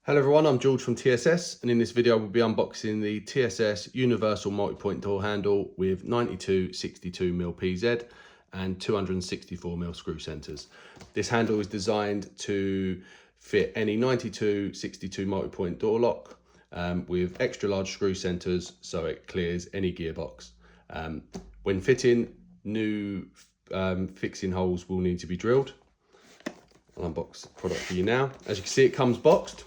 Hello everyone, I'm George from TSS, and in this video we'll be unboxing the TSS Universal Multipoint Door Handle with 92/62mm PZ and 264mm screw centres. This handle is designed to fit any 92/62 multipoint door lock with extra large screw centres so it clears any gearbox. When fitting, new fixing holes will need to be drilled. I'll unbox the product for you now. As you can see, it comes boxed,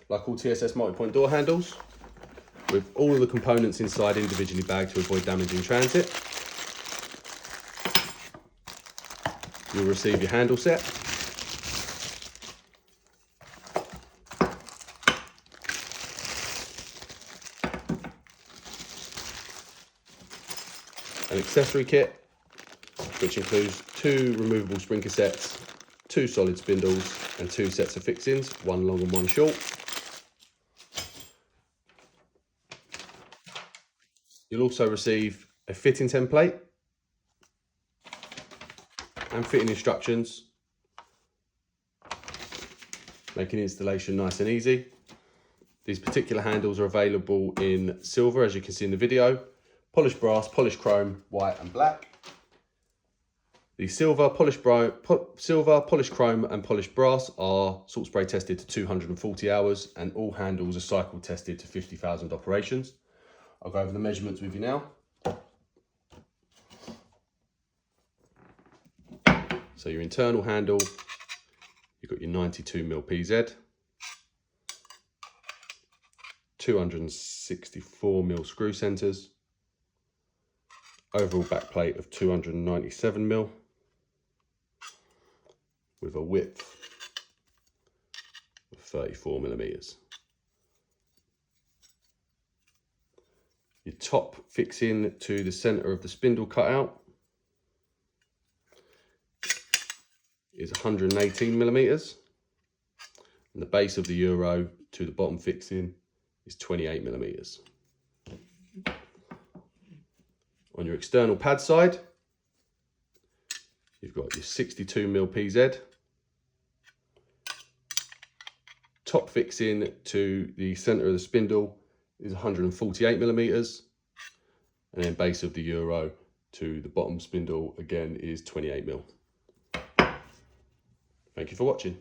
like all TSS multi-point door handles, with all of the components inside individually bagged to avoid damage in transit. You'll receive your handle set, an accessory kit which includes 2 removable spring cassettes, 2 solid spindles and 2 sets of fixings, one long and one short. You'll also receive a fitting template and fitting instructions, making installation nice and easy. These particular handles are available in silver, as you can see in the video, polished brass, polished chrome, white and black. The silver, polished chrome and polished brass are salt spray tested to 240 hours, and all handles are cycle tested to 50,000 operations. I'll go over the measurements with you now. So your internal handle, you've got your 92mm PZ, 264mm screw centres, overall back plate of 297mm with a width of 34mm. Your top fixing to the centre of the spindle cutout is 118mm, and the base of the Euro to the bottom fixing is 28mm. On your external pad side, you've got your 62mm PZ, top fixing to the centre of the spindle is 148mm, and then base of the Euro to the bottom spindle again is 28mm. Thank you for watching.